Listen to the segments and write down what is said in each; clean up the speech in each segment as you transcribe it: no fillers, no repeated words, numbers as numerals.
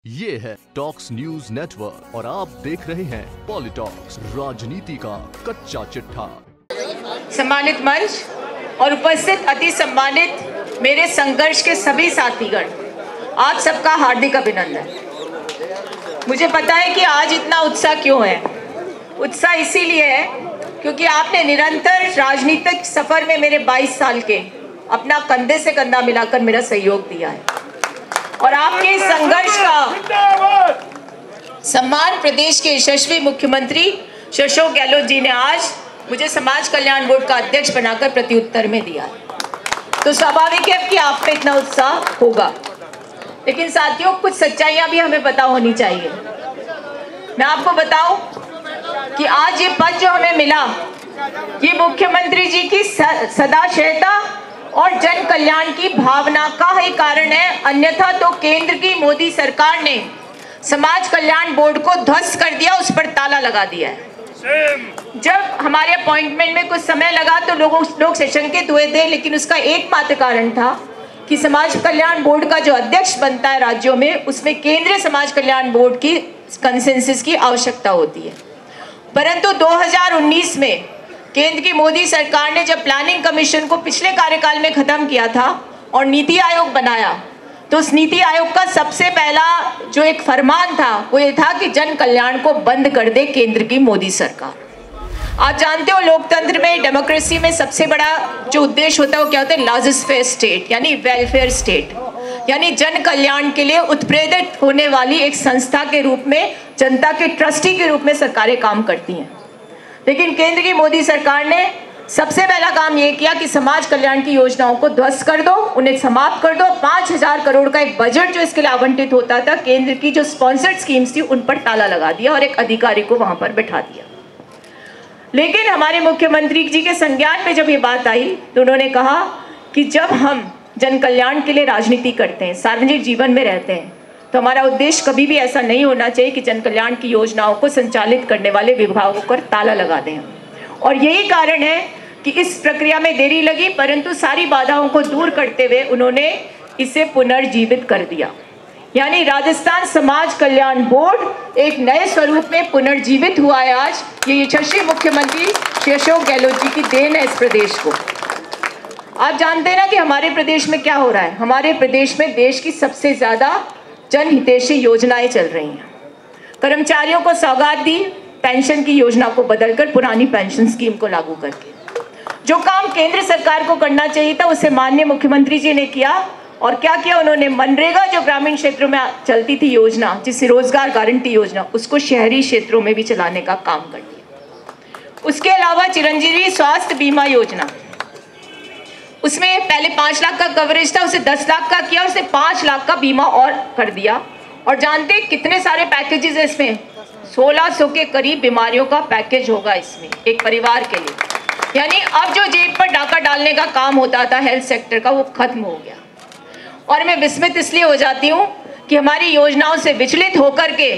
ये है talks news network और आप देख रहे हैं पॉलिटॉक्स, राजनीति का कच्चा चिट्ठा। सम्मानित मंच और उपस्थित अति सम्मानित मेरे संघर्ष के सभी साथीगण, आप सबका हार्दिक अभिनंदन। मुझे पता है कि आज इतना उत्साह क्यों है। उत्साह इसीलिए है क्योंकि आपने निरंतर राजनीतिक सफर में मेरे 22 साल के अपना कंधे से कंधा मिलाकर मेरा सहयोग दिया है और आपके इस संघर्ष का सम्मान प्रदेश के यशस्वी मुख्यमंत्री श्री अशोक गहलोत जी ने आज मुझे समाज कल्याण बोर्ड का अध्यक्ष बनाकर प्रत्युत्तर में दिया है। तो स्वाभाविक है कि आप पे इतना उत्साह होगा, लेकिन साथियों कुछ सच्चाइयां भी हमें पता होनी चाहिए। मैं आपको बताऊं कि आज ये पद जो हमें मिला, ये मुख्यमंत्री जी की सदाशयता और जन कल्याण की भावना का ही कारण है। अन्यथा तो केंद्र की मोदी सरकार ने समाज कल्याण बोर्ड को ध्वस्त कर दिया, उस पर ताला लगा दिया है। जब हमारे अपॉइंटमेंट में कुछ समय लगा तो लोग शंकित हुए थे, लेकिन उसका एकमात्र कारण था कि समाज कल्याण बोर्ड का जो अध्यक्ष बनता है राज्यों में, उसमें केंद्रीय समाज कल्याण बोर्ड की कंसेंसस की आवश्यकता होती है। परंतु 2019 में केंद्र की मोदी सरकार ने जब प्लानिंग कमीशन को पिछले कार्यकाल में खत्म किया था और नीति आयोग बनाया, तो उस नीति आयोग का सबसे पहला जो एक फरमान था वो ये था कि जन कल्याण को बंद कर दे केंद्र की मोदी सरकार। आप जानते हो लोकतंत्र में, डेमोक्रेसी में सबसे बड़ा जो उद्देश्य होता है वो क्या होता है? लाजिस्फेयर स्टेट, यानी वेलफेयर स्टेट, यानी जन कल्याण के लिए उत्प्रेरित होने वाली एक संस्था के रूप में, जनता के ट्रस्टी के रूप में सरकारें काम करती हैं। लेकिन केंद्र की मोदी सरकार ने सबसे पहला काम ये किया कि समाज कल्याण की योजनाओं को ध्वस्त कर दो, उन्हें समाप्त कर दो। 5000 करोड़ का एक बजट जो इसके लिए आवंटित होता था, केंद्र की जो स्पॉन्सर्ड स्कीम्स थी, उन पर ताला लगा दिया और एक अधिकारी को वहां पर बैठा दिया। लेकिन हमारे मुख्यमंत्री जी के संज्ञान में जब ये बात आई तो उन्होंने कहा कि जब हम जन कल्याण के लिए राजनीति करते हैं, सार्वजनिक जीवन में रहते हैं, तो हमारा उद्देश्य कभी भी ऐसा नहीं होना चाहिए कि जन कल्याण की योजनाओं को संचालित करने वाले विभागों पर ताला लगा दें। और यही कारण है कि इस प्रक्रिया में देरी लगी, परंतु सारी बाधाओं को दूर करते हुए उन्होंने इसे पुनर्जीवित कर दिया। यानी राजस्थान समाज कल्याण बोर्ड एक नए स्वरूप में पुनर्जीवित हुआ है। आज ये यशस्वी मुख्यमंत्री श्री अशोक गहलोत जी की देन है इस प्रदेश को। आप जानते हैं ना कि हमारे प्रदेश में क्या हो रहा है। हमारे प्रदेश में देश की सबसे ज्यादा जनहितैषी योजनाएं चल रही हैं। कर्मचारियों को सौगात दी, पेंशन की योजना को बदलकर पुरानी पेंशन स्कीम को लागू करके। जो काम केंद्र सरकार को करना चाहिए था उसे माननीय मुख्यमंत्री जी ने किया। और क्या किया उन्होंने? मनरेगा जो ग्रामीण क्षेत्रों में चलती थी योजना, जिसे रोजगार गारंटी योजना, उसको शहरी क्षेत्रों में भी चलाने का काम कर दिया। उसके अलावा चिरंजीवी स्वास्थ्य बीमा योजना, उसमें पहले 5 लाख का कवरेज था, उसे 10 लाख का किया, उसे 5 लाख का बीमा और कर दिया। और जानते कितने सारे पैकेजेस है इसमें? 1600 के करीब बीमारियों का पैकेज होगा इसमें एक परिवार के लिए। यानी अब जो जेब पर डाका डालने का काम होता था हेल्थ सेक्टर का, वो खत्म हो गया। और मैं विस्मित इसलिए हो जाती हूँ कि हमारी योजनाओं से विचलित होकर के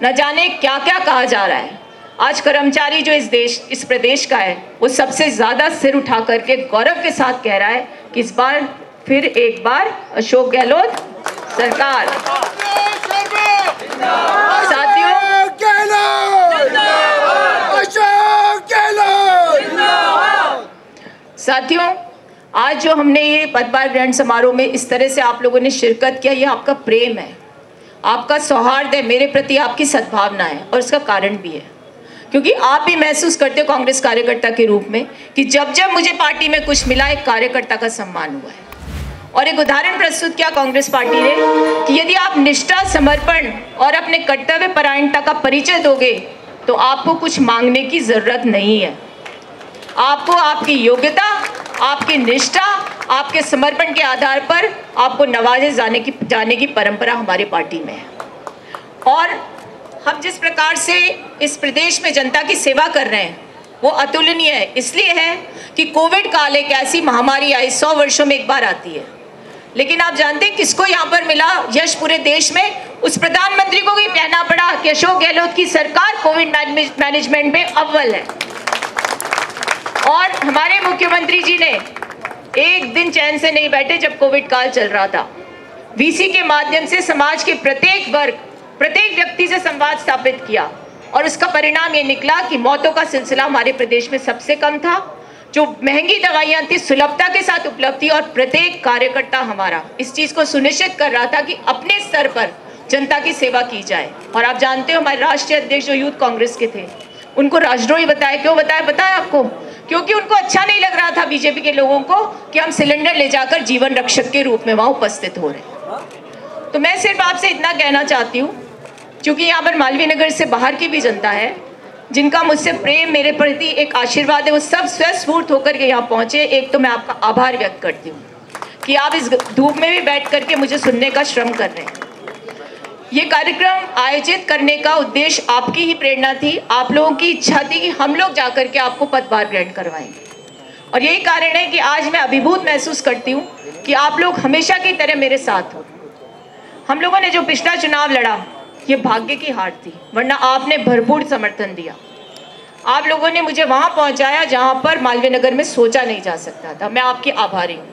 न जाने क्या क्या कहा जा रहा है। आज कर्मचारी जो इस प्रदेश का है, वो सबसे ज्यादा सिर उठा करके गौरव के साथ कह रहा है कि इस बार फिर एक बार अशोक गहलोत सरकार। साथियों, आज जो हमने ये पदभार ग्रहण समारोह में इस तरह से आप लोगों ने शिरकत किया, ये आपका प्रेम है, आपका सौहार्द है, मेरे प्रति आपकी सद्भावना है। और इसका कारण भी है क्योंकि आप भी महसूस करते हो कांग्रेस कार्यकर्ता के रूप में कि जब जब मुझे पार्टी में कुछ मिला, एक कार्यकर्ता का सम्मान हुआ है। और एक उदाहरण प्रस्तुत किया कांग्रेस पार्टी ने कि यदि आप निष्ठा, समर्पण और अपने कर्तव्य परायणता का परिचय दोगे तो आपको कुछ मांगने की जरूरत नहीं है। आपको आपकी योग्यता, आपकी निष्ठा, आपके समर्पण के आधार पर आपको नवाजे जाने की परंपरा हमारी पार्टी में है। और हम जिस प्रकार से इस प्रदेश में जनता की सेवा कर रहे हैं वो अतुलनीय है। इसलिए है कि कोविड काल एक ऐसी महामारी आई, 100 वर्षों में एक बार आती है। लेकिन आप जानते हैं किसको यहाँ पर मिला यश पूरे देश में? उस प्रधानमंत्री को भी कहना पड़ा कि अशोक गहलोत की सरकार कोविड मैनेजमेंट में अव्वल है। और हमारे मुख्यमंत्री जी ने एक दिन चैन से नहीं बैठे जब कोविड काल चल रहा था। वीसी के माध्यम से समाज के प्रत्येक वर्ग प्रत्येक व्यक्ति से संवाद स्थापित किया और उसका परिणाम ये निकला कि मौतों का सिलसिला हमारे प्रदेश में सबसे कम था। जो महंगी दवाइयाँ थी सुलभता के साथ उपलब्ध थी और प्रत्येक कार्यकर्ता हमारा इस चीज़ को सुनिश्चित कर रहा था कि अपने स्तर पर जनता की सेवा की जाए। और आप जानते हो हमारे राष्ट्रीय अध्यक्ष जो यूथ कांग्रेस के थे उनको राजद्रोही बताया। क्यों बताया पता है आपको? क्योंकि उनको अच्छा नहीं लग रहा था बीजेपी के लोगों को कि हम सिलेंडर ले जाकर जीवन रक्षक के रूप में वहाँ उपस्थित हो रहे। तो मैं सिर्फ आपसे इतना कहना चाहती हूँ, क्योंकि यहाँ पर मालवीय नगर से बाहर की भी जनता है जिनका मुझसे प्रेम, मेरे प्रति एक आशीर्वाद है, वो सब स्वस्फूर्त होकर के यहाँ पहुँचे। एक तो मैं आपका आभार व्यक्त करती हूँ कि आप इस धूप में भी बैठ करके मुझे सुनने का श्रम कर रहे हैं। ये कार्यक्रम आयोजित करने का उद्देश्य आपकी ही प्रेरणा थी, आप लोगों की इच्छा थी कि हम लोग जाकर के आपको पदभार ग्रहण करवाएंगे। और यही कारण है कि आज मैं अभिभूत महसूस करती हूँ कि आप लोग हमेशा की तरह मेरे साथ हो। हम लोगों ने जो पिछला चुनाव लड़ा ये भाग्य की हार थी, वरना आपने भरपूर समर्थन दिया। आप लोगों ने मुझे वहाँ पहुँचाया जहाँ पर मालवीय नगर में सोचा नहीं जा सकता था। मैं आपकी आभारी हूँ।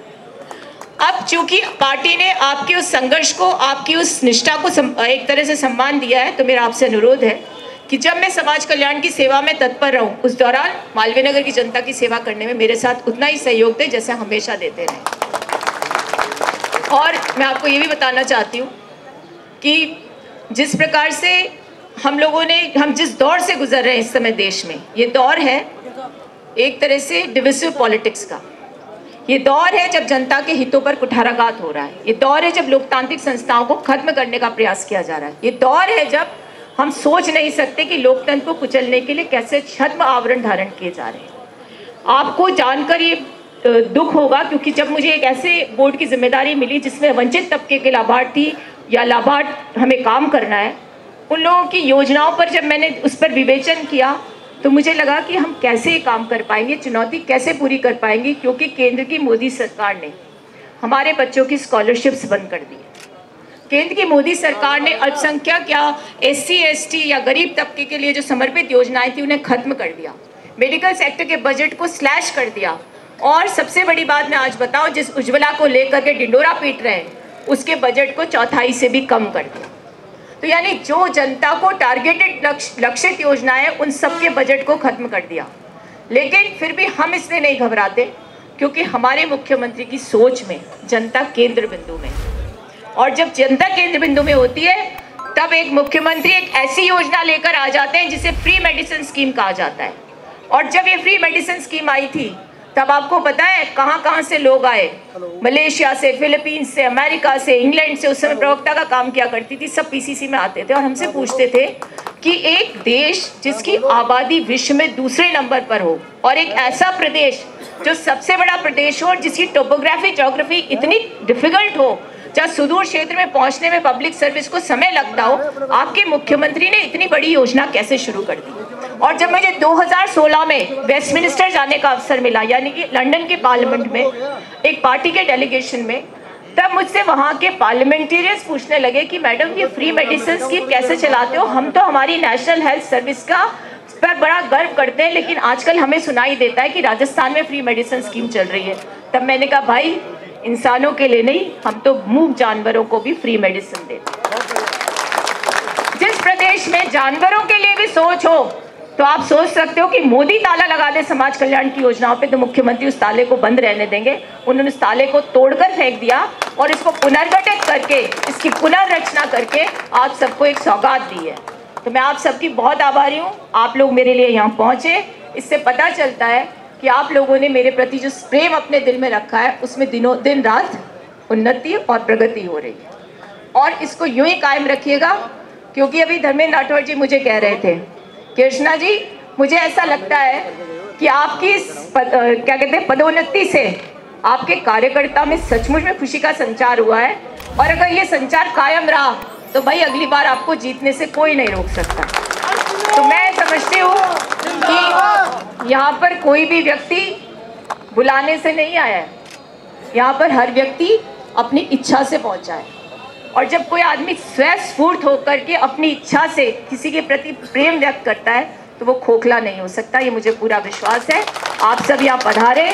अब चूंकि पार्टी ने आपके उस संघर्ष को, आपकी उस निष्ठा को एक तरह से सम्मान दिया है, तो मेरा आपसे अनुरोध है कि जब मैं समाज कल्याण की सेवा में तत्पर रहूं, उस दौरान मालवीय नगर की जनता की सेवा करने में मेरे साथ उतना ही सहयोग दें जैसे हमेशा देते रहे। और मैं आपको ये भी बताना चाहती हूँ कि जिस प्रकार से हम जिस दौर से गुजर रहे हैं इस समय देश में, ये दौर है एक तरह से डिविसिव पॉलिटिक्स का। ये दौर है जब जनता के हितों पर कुठाराघात हो रहा है। ये दौर है जब लोकतांत्रिक संस्थाओं को खत्म करने का प्रयास किया जा रहा है। ये दौर है जब हम सोच नहीं सकते कि लोकतंत्र को कुचलने के लिए कैसे छद्म आवरण धारण किए जा रहे हैं। आपको जानकर ये दुख होगा, क्योंकि जब मुझे एक ऐसे बोर्ड की जिम्मेदारी मिली जिसमें वंचित तबके के लाभार्थी या लाभार्थ हमें काम करना है, उन लोगों की योजनाओं पर जब मैंने उस पर विवेचन किया तो मुझे लगा कि हम कैसे ये काम कर पाएंगे, चुनौती कैसे पूरी कर पाएंगे, क्योंकि केंद्र की मोदी सरकार ने हमारे बच्चों की स्कॉलरशिप्स बंद कर दी। केंद्र की मोदी सरकार ने अल्पसंख्यक या SC ST या गरीब तबके के लिए जो समर्पित योजनाएं थी उन्हें खत्म कर दिया। मेडिकल सेक्टर के बजट को स्लैश कर दिया। और सबसे बड़ी बात मैं आज बताऊं, जिस उज्ज्वला को लेकर के ढिंडोरा पीट रहे हैं उसके बजट को 1/4 से भी कम कर दिया। तो यानी जो जनता को टारगेटेड लक्षित योजनाएं उन सबके बजट को खत्म कर दिया। लेकिन फिर भी हम इसलिए नहीं घबराते क्योंकि हमारे मुख्यमंत्री की सोच में जनता केंद्र बिंदु में, और जब जनता केंद्र बिंदु में होती है तब एक मुख्यमंत्री एक ऐसी योजना लेकर आ जाते हैं जिसे फ्री मेडिसिन स्कीम कहा जाता है। और जब ये फ्री मेडिसिन स्कीम आई थी तब आपको पता है कहाँ से लोग आए, मलेशिया से, फिलीपींस से, अमेरिका से, इंग्लैंड से। उस समय प्रवक्ता का काम किया करती थी, सब PCC में आते थे और हमसे पूछते थे कि एक देश जिसकी आबादी विश्व में दूसरे नंबर पर हो और एक ऐसा प्रदेश जो सबसे बड़ा प्रदेश हो और जिसकी टोपोग्राफी ज्योग्राफी इतनी डिफिकल्ट हो, जहाँ सुदूर क्षेत्र में पहुंचने में पब्लिक सर्विस को समय लगता हो, आपके मुख्यमंत्री ने इतनी बड़ी योजना कैसे शुरू कर दी। और जब मुझे 2016 में वेस्टमिनिस्टर जाने का अवसर मिला, यानी कि लंदन के पार्लियामेंट में एक पार्टी के डेलीगेशन में, तब मुझसे वहाँ के पार्लियामेंटेरियंस पूछने लगे कि मैडम ये फ्री मेडिसिन स्कीम कैसे चलाते हो, हम तो हमारी नेशनल हेल्थ सर्विस का पर बड़ा गर्व करते हैं, लेकिन आजकल हमें सुनाई देता है कि राजस्थान में फ्री मेडिसिन स्कीम चल रही है। तब मैंने कहा भाई इंसानों के लिए नहीं, हम तो मूक जानवरों को भी फ्री मेडिसिन देते हैं। जिस प्रदेश में जानवरों के लिए भी सोच हो तो आप सोच सकते हो कि मोदी ताला लगा दे समाज कल्याण की योजनाओं पे तो मुख्यमंत्री उस ताले को बंद रहने देंगे। उन्होंने उस ताले को तोड़कर फेंक दिया और इसको पुनर्गठित करके, इसकी पुनर्रचना करके आप सबको एक सौगात दी है। तो मैं आप सबकी बहुत आभारी हूँ, आप लोग मेरे लिए यहाँ पहुँचे। इससे पता चलता है कि आप लोगों ने मेरे प्रति जो प्रेम अपने दिल में रखा है उसमें दिन रात उन्नति और प्रगति हो रही है। और इसको यूं ही कायम रखिएगा, क्योंकि अभी धर्मेंद्र राठौड़ जी मुझे कह रहे थे, कृष्णा जी मुझे ऐसा लगता है कि आपकी क्या कहते हैं पदोन्नति से आपके कार्यकर्ता में सचमुच में खुशी का संचार हुआ है, और अगर ये संचार कायम रहा तो भाई अगली बार आपको जीतने से कोई नहीं रोक सकता। तो मैं समझती हूँ कि यहाँ पर कोई भी व्यक्ति बुलाने से नहीं आया है, यहाँ पर हर व्यक्ति अपनी इच्छा से पहुँचा है। और जब कोई आदमी स्वस्फूर्त होकर के अपनी इच्छा से किसी के प्रति प्रेम व्यक्त करता है तो वो खोखला नहीं हो सकता, ये मुझे पूरा विश्वास है। आप सब यहाँ पधारे,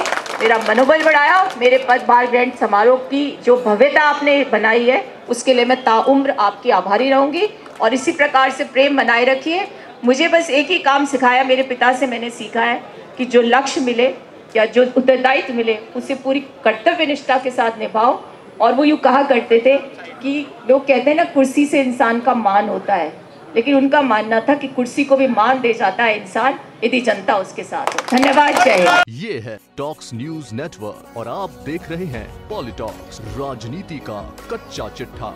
मेरा मनोबल बढ़ाया, मेरे पदभार ग्रहण समारोह की जो भव्यता आपने बनाई है उसके लिए मैं ताउम्र आपकी आभारी रहूँगी। और इसी प्रकार से प्रेम बनाए रखिए। मुझे बस एक ही काम सिखाया, मेरे पिता से मैंने सीखा है कि जो लक्ष्य मिले या जो उत्तरदायित्व मिले उसे पूरी कर्तव्य निष्ठा के साथ निभाओ। और वो यूँ कहा करते थे कि लोग कहते हैं ना, कुर्सी से इंसान का मान होता है, लेकिन उनका मानना था कि कुर्सी को भी मान दे जाता है इंसान यदि जनता उसके साथ हो। धन्यवाद। जय हिंद। ये है टॉक्स न्यूज नेटवर्क और आप देख रहे हैं पॉलिटॉक्स, राजनीति का कच्चा चिट्ठा।